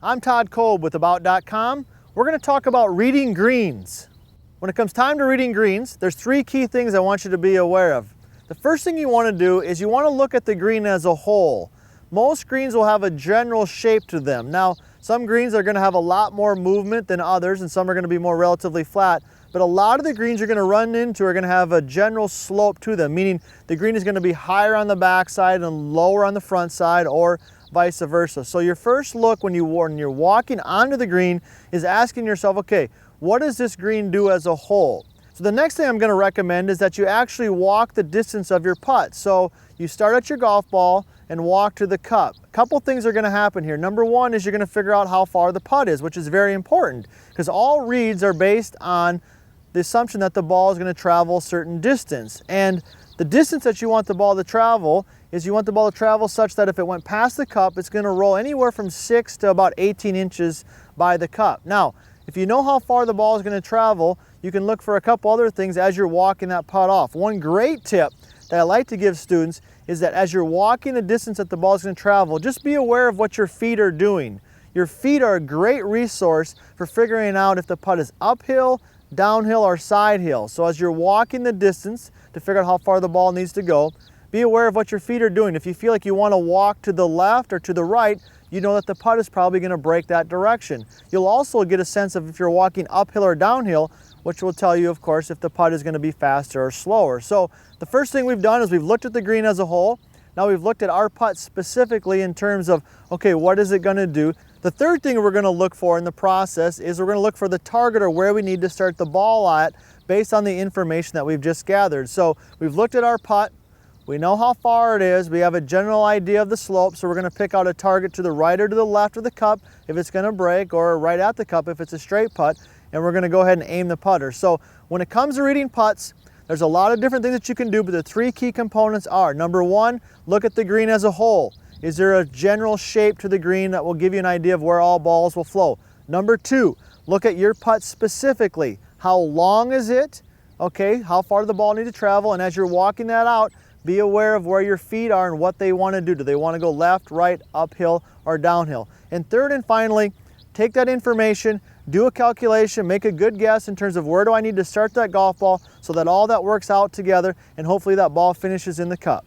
I'm Todd Kolb with About.com. We're going to talk about reading greens. When it comes time to reading greens, there's three key things I want you to be aware of. The first thing you want to do is you want to look at the green as a whole. Most greens will have a general shape to them. Now, some greens are going to have a lot more movement than others, and some are going to be more relatively flat. But a lot of the greens you're going to run into are going to have a general slope to them, meaning the green is going to be higher on the back side and lower on the front side, or vice versa. So your first look when you're walking onto the green is asking yourself, okay, what does this green do as a whole? So the next thing I'm going to recommend is that you actually walk the distance of your putt. So you start at your golf ball and walk to the cup. A couple things are going to happen here. Number one is you're going to figure out how far the putt is, which is very important because all reads are based on the assumption that the ball is going to travel a certain distance. And the distance that you want the ball to travel is you want the ball to travel such that if it went past the cup, it's going to roll anywhere from 6 to about 18 inches by the cup. Now, if you know how far the ball is going to travel, you can look for a couple other things as you're walking that putt off. One great tip that I like to give students is that as you're walking the distance that the ball is going to travel, just be aware of what your feet are doing. Your feet are a great resource for figuring out if the putt is uphill, downhill, or side hill. So as you're walking the distance to figure out how far the ball needs to go, be aware of what your feet are doing. If you feel like you want to walk to the left or to the right, you know that the putt is probably going to break that direction. You'll also get a sense of if you're walking uphill or downhill, which will tell you, of course, if the putt is going to be faster or slower. So the first thing we've done is we've looked at the green as a whole. Now we've looked at our putt specifically in terms of, okay, what is it going to do? The third thing we're going to look for in the process is we're going to look for the target or where we need to start the ball at based on the information that we've just gathered. So we've looked at our putt. We know how far it is. We have a general idea of the slope, so we're going to pick out a target to the right or to the left of the cup if it's going to break, or right at the cup if it's a straight putt, and we're going to go ahead and aim the putter. So when it comes to reading putts, there's a lot of different things that you can do, but the three key components are, number one, look at the green as a whole. Is there a general shape to the green that will give you an idea of where all balls will flow? Number two, look at your putt specifically. How long is it? Okay, how far does the ball need to travel? And as you're walking that out, be aware of where your feet are and what they want to do. Do they want to go left, right, uphill, or downhill? And third and finally, take that information, do a calculation, make a good guess in terms of where do I need to start that golf ball so that all that works out together and hopefully that ball finishes in the cup.